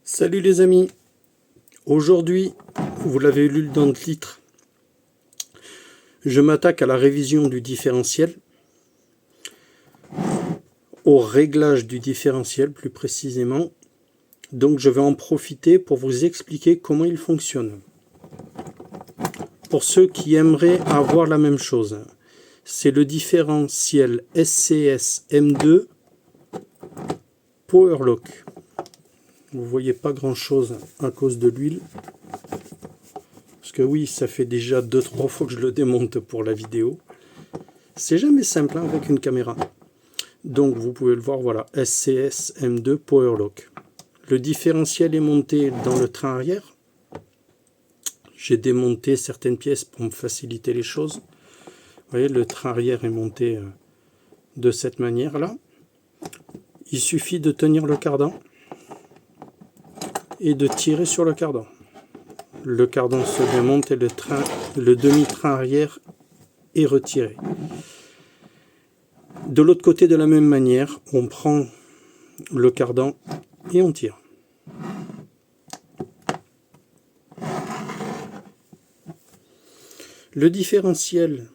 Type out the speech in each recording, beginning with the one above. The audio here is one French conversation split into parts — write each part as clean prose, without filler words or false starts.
Salut les amis, aujourd'hui, vous l'avez lu dans le titre, je m'attaque à la révision du différentiel, au réglage du différentiel plus précisément, donc je vais en profiter pour vous expliquer comment il fonctionne. Pour ceux qui aimeraient avoir la même chose, c'est le différentiel SCS M2 Powerlock. Vous voyez pas grand chose à cause de l'huile. Parce que oui, ça fait déjà 2-3 fois que je le démonte pour la vidéo. C'est jamais simple hein, avec une caméra. Donc vous pouvez le voir, voilà, SCS M2 Powerlock. Le différentiel est monté dans le train arrière. J'ai démonté certaines pièces pour me faciliter les choses. Vous voyez, le train arrière est monté de cette manière-là. Il suffit de tenir le cardan et de tirer sur le cardan. Le cardan se démonte et le demi-train arrière est retiré. De l'autre côté, de la même manière, on prend le cardan et on tire. Le différentiel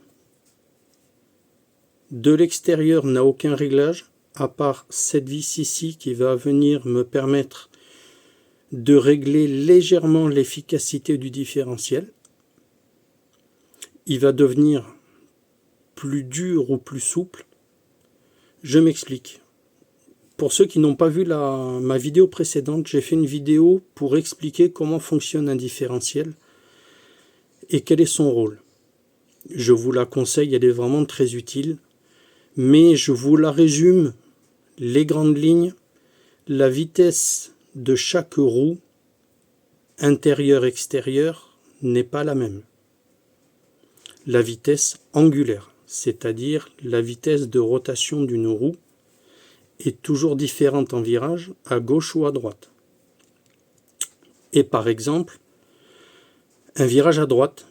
de l'extérieur n'a aucun réglage, à part cette vis ici qui va venir me permettre de régler légèrement l'efficacité du différentiel. Il va devenir plus dur ou plus souple. Je m'explique. Pour ceux qui n'ont pas vu ma vidéo précédente, j'ai fait une vidéo pour expliquer comment fonctionne un différentiel et quel est son rôle. Je vous la conseille, elle est vraiment très utile, mais je vous la résume, les grandes lignes, la vitesse de chaque roue, intérieure-extérieure, n'est pas la même. La vitesse angulaire, c'est-à-dire la vitesse de rotation d'une roue, est toujours différente en virage, à gauche ou à droite. Et par exemple, un virage à droite,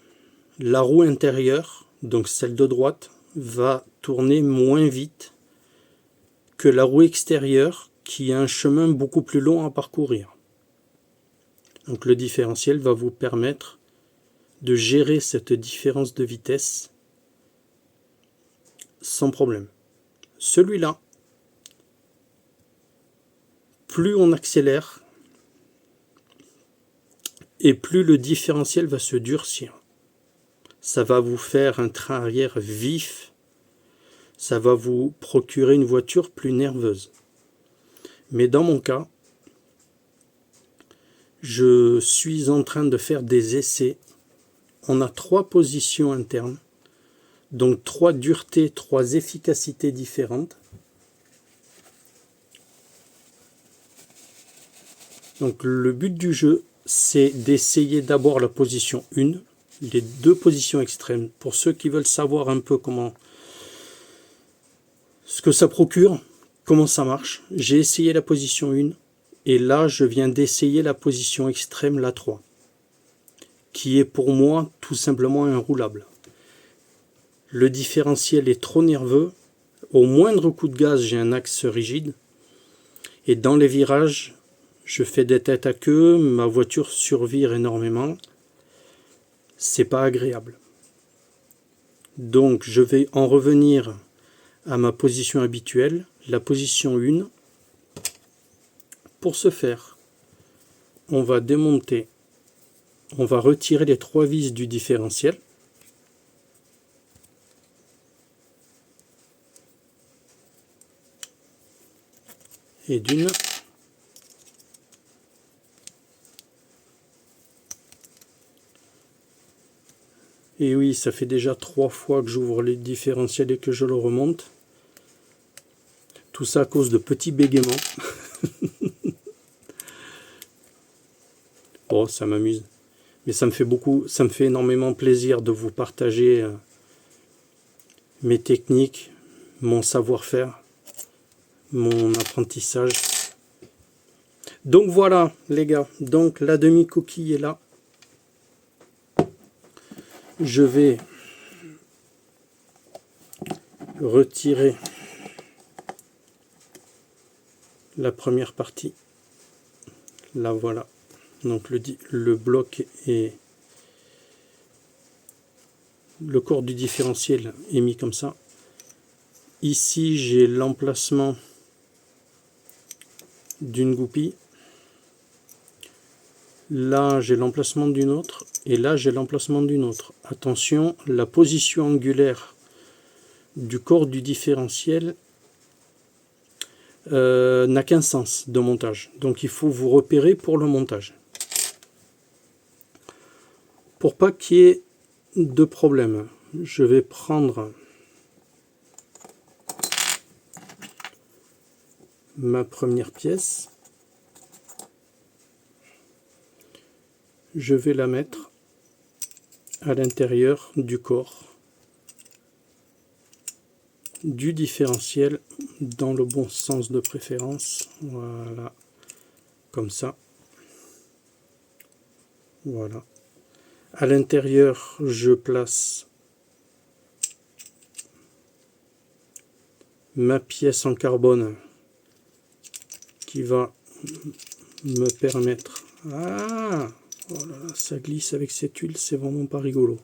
la roue intérieure, donc celle de droite, va tourner moins vite que la roue extérieure qui a un chemin beaucoup plus long à parcourir. Donc le différentiel va vous permettre de gérer cette différence de vitesse sans problème. Celui-là, plus on accélère et plus le différentiel va se durcir. Ça va vous faire un train arrière vif, ça va vous procurer une voiture plus nerveuse. Mais dans mon cas, je suis en train de faire des essais. On a 3 positions internes, donc 3 duretés, 3 efficacités différentes. Donc le but du jeu, c'est d'essayer d'abord la position 1, les 2 positions extrêmes. Pour ceux qui veulent savoir un peu ce que ça procure, comment ça marche, j'ai essayé la position 1 et là je viens d'essayer la position extrême, la 3, qui est pour moi tout simplement inroulable. Le différentiel est trop nerveux, au moindre coup de gaz j'ai un axe rigide et dans les virages je fais des têtes à queue, ma voiture survire énormément, c'est pas agréable. Donc je vais en revenir à ma position habituelle, la position 1. Pour ce faire, on va démonter, on va retirer les 3 vis du différentiel. Et d'une. Et oui, ça fait déjà 3 fois que j'ouvre les différentiels et que je le remonte. Tout ça à cause de petits bégaiements. Oh, ça m'amuse. Mais ça me fait énormément plaisir de vous partager mes techniques, mon savoir-faire, mon apprentissage. Donc voilà les gars, donc la demi-coquille est là. Je vais retirer la première partie, Là voilà, donc le bloc est, le corps du différentiel est mis comme ça. Ici j'ai l'emplacement d'une goupille, là j'ai l'emplacement d'une autre, et là j'ai l'emplacement d'une autre. Attention, la position angulaire du corps du différentiel n'a qu'un sens de montage, donc il faut vous repérer pour le montage. Pour pas qu'il y ait de problème, je vais prendre ma première pièce, je vais la mettre à l'intérieur du corps du différentiel dans le bon sens de préférence, voilà, comme ça, voilà. À l'intérieur, je place ma pièce en carbone qui va me permettre, ah, oh là là, ça glisse avec cette huile, c'est vraiment pas rigolo.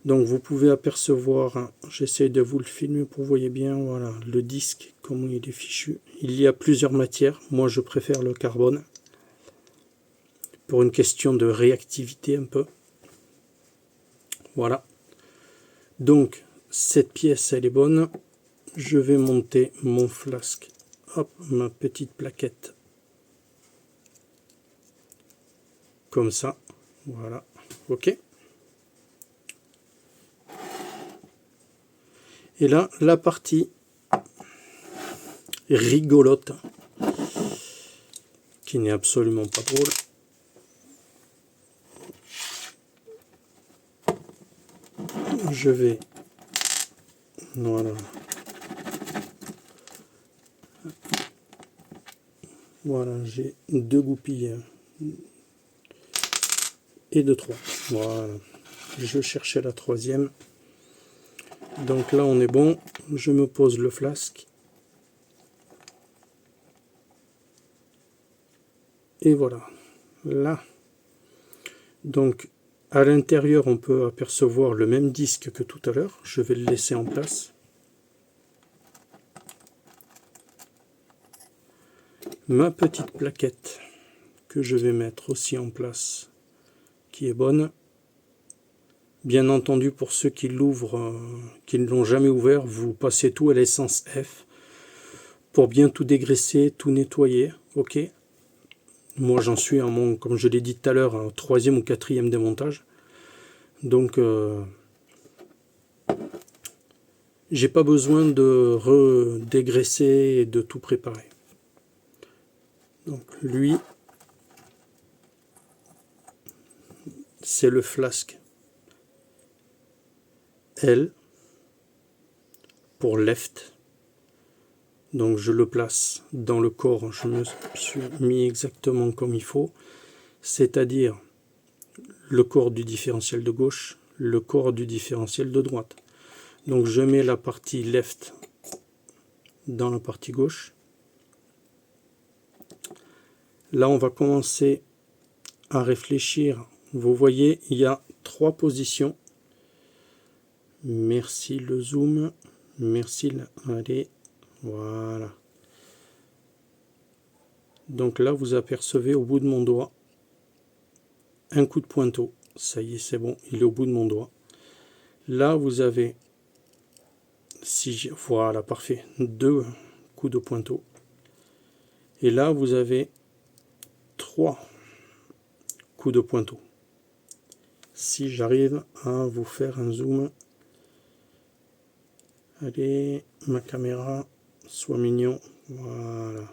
Donc vous pouvez apercevoir, j'essaie de vous le filmer pour que vous voyez bien, voilà, le disque, comment il est fichu. Il y a plusieurs matières, moi je préfère le carbone, pour une question de réactivité un peu. Voilà. Donc cette pièce elle est bonne, je vais monter mon flasque, hop, ma petite plaquette, comme ça, voilà, ok. Et là, la partie rigolote, qui n'est absolument pas drôle. Je vais, voilà, voilà, j'ai 2 goupilles et 2 3. Voilà, je cherchais la troisième. Donc là on est bon, je me pose le flasque et voilà, là, donc à l'intérieur on peut apercevoir le même disque que tout à l'heure, je vais le laisser en place. Ma petite plaquette que je vais mettre aussi en place, qui est bonne. Bien entendu, pour ceux qui l'ouvrent, qui ne l'ont jamais ouvert, vous passez tout à l'essence F pour bien tout dégraisser, tout nettoyer, ok. Moi j'en suis à mon, comme je l'ai dit tout à l'heure, un 3e ou 4e démontage. Donc j'ai pas besoin de redégraisser et de tout préparer. Donc lui, c'est le flasque L pour left. Donc je le place dans le corps, je me suis mis exactement comme il faut, c'est-à-dire le corps du différentiel de gauche, le corps du différentiel de droite. Donc je mets la partie left dans la partie gauche. Là on va commencer à réfléchir. Vous voyez, il y a 3 positions. Merci le zoom, merci, allez, voilà. Donc là vous apercevez au bout de mon doigt un coup de pointeau. Ça y est, c'est bon, il est au bout de mon doigt. Là vous avez, voilà, parfait, 2 coups de pointeau. Et là vous avez 3 coups de pointeau. Si j'arrive à vous faire un zoom, allez, ma caméra, sois mignon, voilà,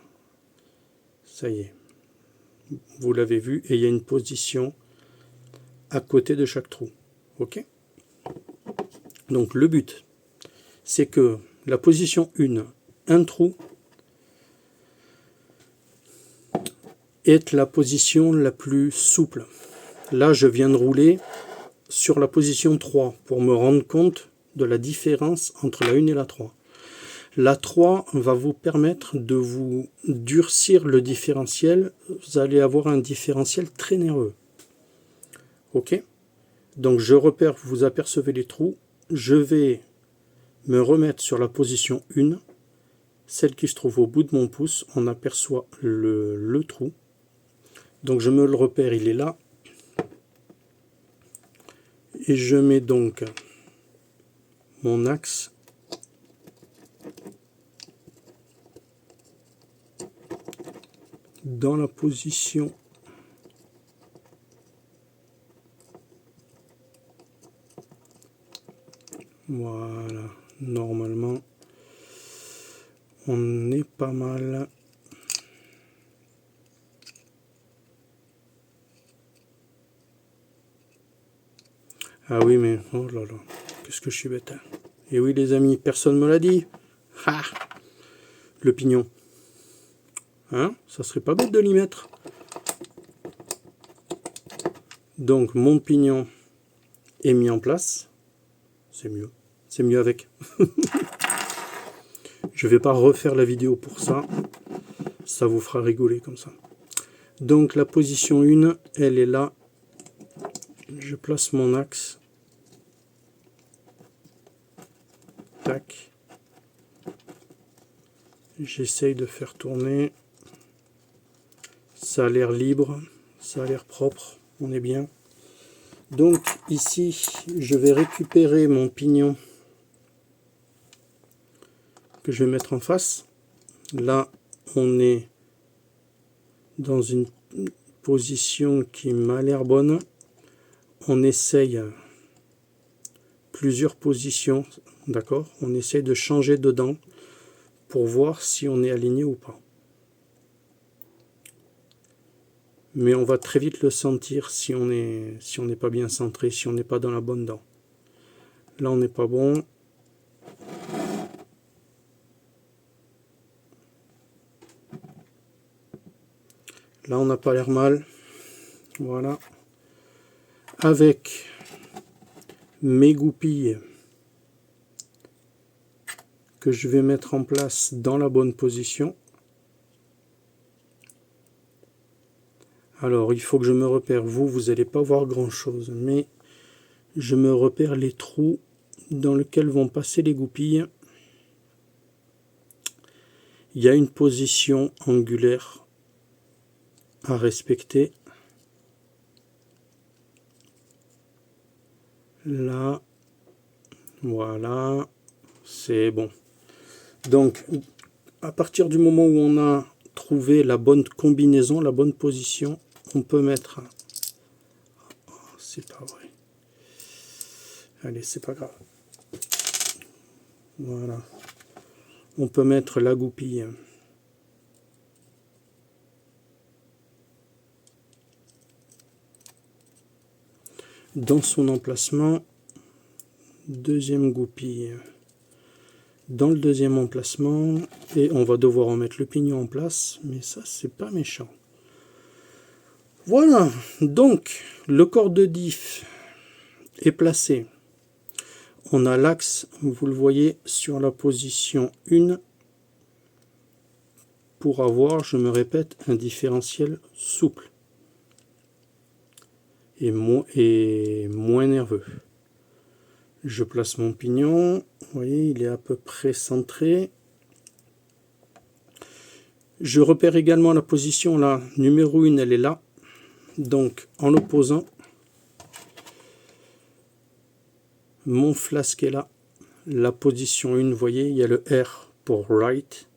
ça y est, vous l'avez vu, et il y a une position à côté de chaque trou, ok. Donc le but, c'est que la position 1, un trou, est la position la plus souple. Là je viens de rouler sur la position 3 pour me rendre compte de la différence entre la 1 et la 3. La 3 va vous permettre de vous durcir le différentiel. Vous allez avoir un différentiel très nerveux. Ok? Donc je repère, vous apercevez les trous. Je vais me remettre sur la position 1, celle qui se trouve au bout de mon pouce. On aperçoit le trou. Donc je me le repère, il est là. Et je mets donc mon axe dans la position voilà, normalement on est pas mal. Ah oui, mais oh là là, qu'est-ce que je suis bête. Et oui les amis, personne me l'a dit. Ah, le pignon. Hein, ça serait pas bête de l'y mettre. Donc mon pignon est mis en place. C'est mieux. C'est mieux avec. Je vais pas refaire la vidéo pour ça. Ça vous fera rigoler comme ça. Donc la position 1, elle est là. Je place mon axe. Tac. J'essaye de faire tourner. Ça a l'air libre. Ça a l'air propre. On est bien. Donc ici, je vais récupérer mon pignon que je vais mettre en face. Là, on est dans une position qui m'a l'air bonne. On essaye plusieurs positions, d'accord? On essaye de changer dedans pour voir si on est aligné ou pas. Mais on va très vite le sentir si on n'est pas bien centré, si on n'est pas dans la bonne dent. Là, on n'est pas bon. Là, on n'a pas l'air mal. Voilà. Avec mes goupilles que je vais mettre en place dans la bonne position. Alors, il faut que je me repère. Vous n'allez pas voir grand-chose, mais je me repère les trous dans lesquels vont passer les goupilles. Il y a une position angulaire à respecter. Là, voilà, c'est bon. Donc, à partir du moment où on a trouvé la bonne combinaison, la bonne position, on peut mettre... Oh, c'est pas vrai. Allez, c'est pas grave. Voilà. On peut mettre la goupille dans son emplacement. Deuxième goupille dans le deuxième emplacement. Et on va devoir remettre le pignon en place. Mais ça, c'est pas méchant. Voilà. Donc, le corps de diff est placé. On a l'axe, vous le voyez, sur la position 1 pour avoir, je me répète, un différentiel souple et moins nerveux. Je place mon pignon, vous voyez, il est à peu près centré. Je repère également la position, là, numéro 1, elle est là. Donc, en l'opposant, mon flasque est là. La position 1, vous voyez, il y a le R pour right.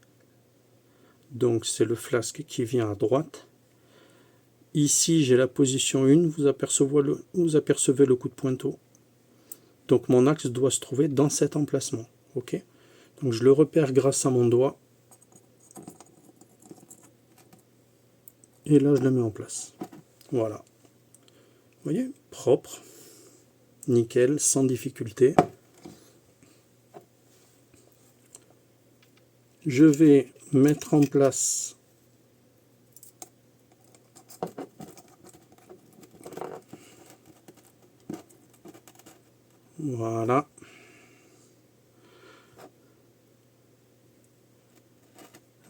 Donc, c'est le flasque qui vient à droite. Ici, j'ai la position 1, vous apercevez le coup de pointeau. Donc, mon axe doit se trouver dans cet emplacement. Ok? Donc, je le repère grâce à mon doigt. Et là, je le mets en place. Voilà. Vous voyez? Propre. Nickel, sans difficulté. Je vais mettre en place voilà.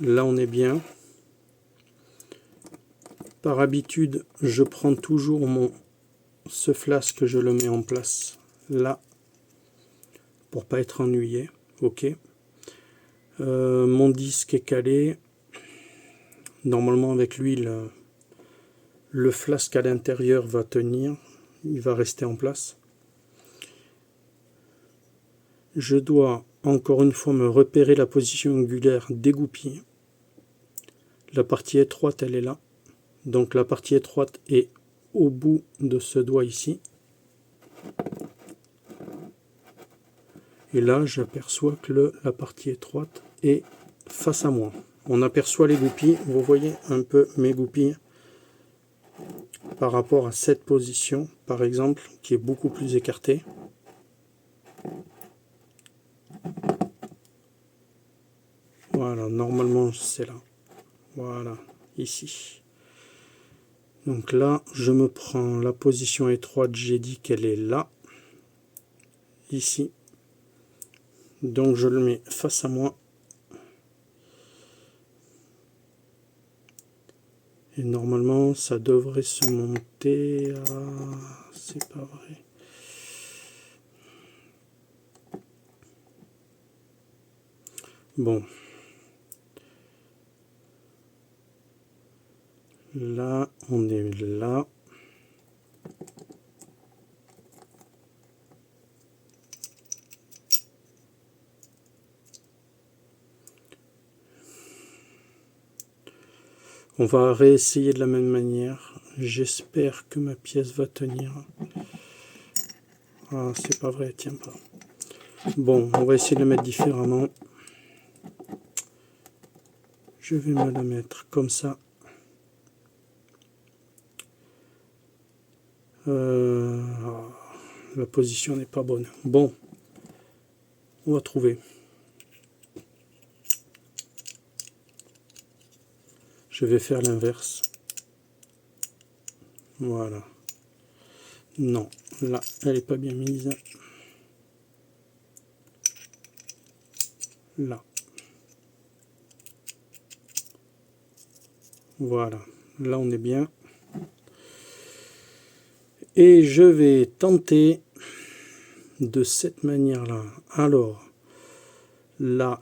Là on est bien. Par habitude, je prends toujours ce flasque, je le mets en place là pour pas être ennuyé. Ok. Mon disque est calé. Normalement avec l'huile, le flasque à l'intérieur va tenir, il va rester en place. Je dois encore une fois me repérer la position angulaire des goupilles. La partie étroite, elle est là. Donc la partie étroite est au bout de ce doigt ici. Et là, j'aperçois que la partie étroite est face à moi. On aperçoit les goupilles. Vous voyez un peu mes goupilles par rapport à cette position, par exemple, qui est beaucoup plus écartée. Voilà, normalement c'est là. Voilà, ici. Donc là, je me prends la position étroite, j'ai dit qu'elle est là, ici. Donc je le mets face à moi. Et normalement, ça devrait se monter à... C'est pas vrai. Bon. Là, on est là. On va réessayer de la même manière. J'espère que ma pièce va tenir. Ah, c'est pas vrai, elle tient pas. Bon, on va essayer de la mettre différemment. Je vais me la mettre comme ça. La position n'est pas bonne. Bon, on va trouver. Je vais faire l'inverse. Voilà. Non, là, elle n'est pas bien mise. Là. Voilà. Là, on est bien. Et je vais tenter de cette manière-là. Alors, là,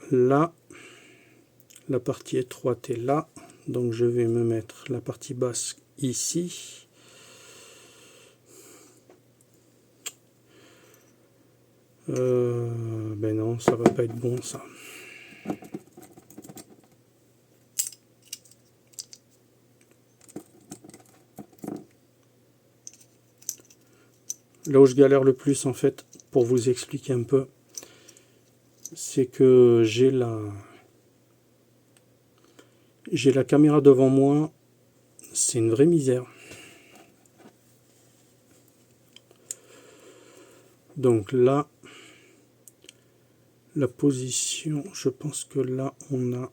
la partie étroite est là. Donc, je vais me mettre la partie basse ici. Ben non, ça va pas être bon, ça. Là où je galère le plus, en fait, pour vous expliquer un peu, c'est que j'ai la caméra devant moi. C'est une vraie misère. Donc là, la position, je pense que là, on a...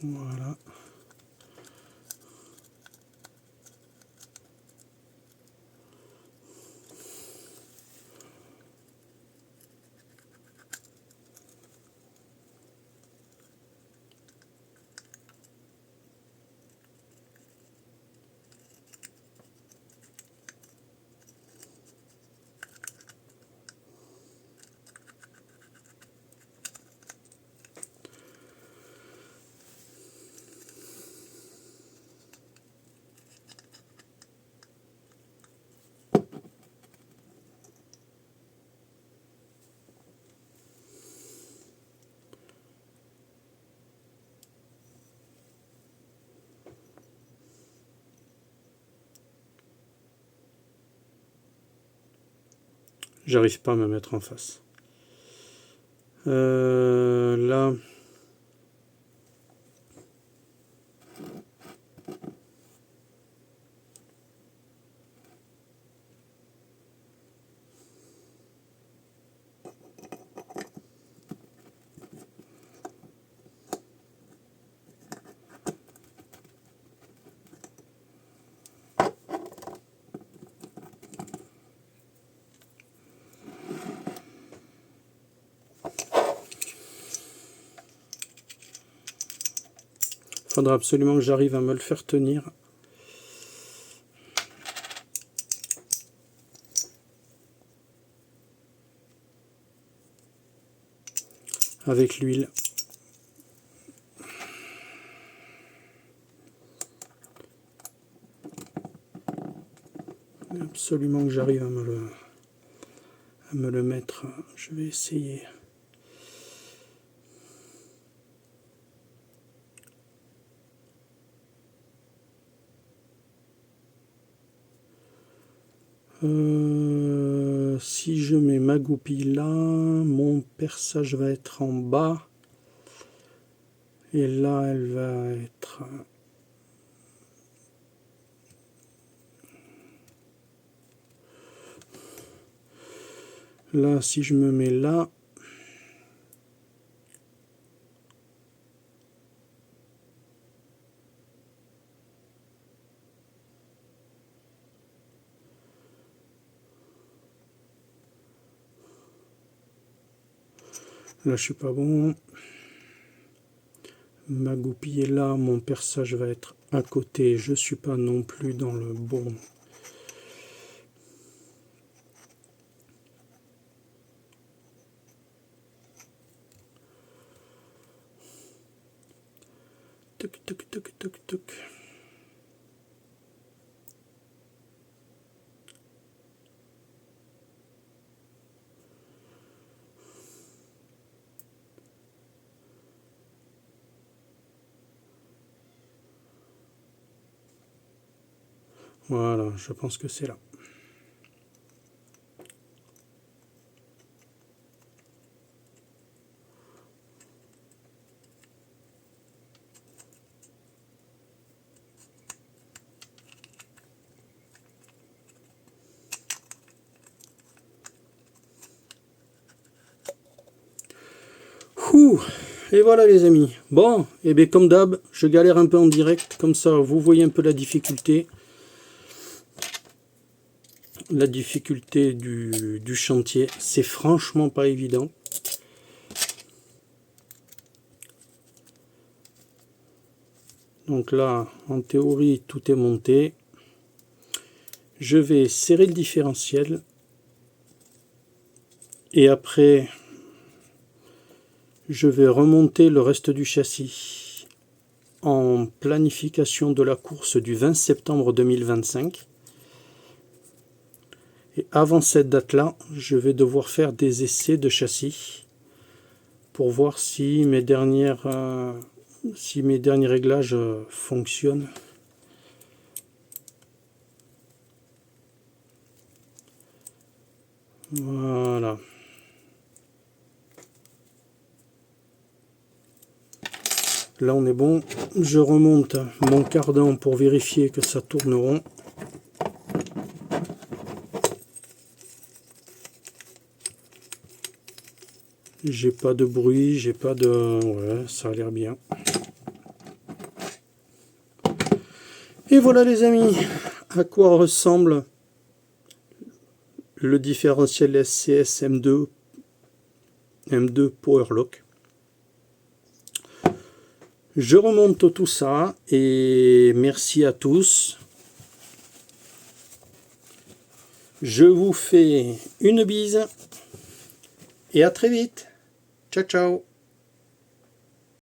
Voilà. J'arrive pas à me mettre en face. Là... faudra absolument que j'arrive à me le faire tenir. Avec l'huile. Absolument que j'arrive à me le mettre. Je vais essayer. Si je mets ma goupille là, mon perçage va être en bas. Et là, elle va être... Là, si je me mets là... Là, je suis pas bon. Ma goupille est là, mon perçage va être à côté. Je suis pas non plus dans le bon. Tuc, tuc, tuc, tuc, tuc. Voilà, je pense que c'est là. Ouh, et voilà les amis. Bon, et bien comme d'hab, je galère un peu en direct, comme ça vous voyez un peu la difficulté. La difficulté du chantier, c'est franchement pas évident. Donc là, en théorie, tout est monté. Je vais serrer le différentiel. Et après, je vais remonter le reste du châssis en planification de la course du 20 septembre 2025. Et avant cette date-là, je vais devoir faire des essais de châssis pour voir si mes derniers réglages fonctionnent. Voilà. Là on est bon. Je remonte mon cardan pour vérifier que ça tourne rond. J'ai pas de bruit, j'ai pas de... Ouais, ça a l'air bien. Et voilà les amis, à quoi ressemble le différentiel SCS M2 Powerlock. Je remonte tout ça et merci à tous. Je vous fais une bise et à très vite. Ciao ciao.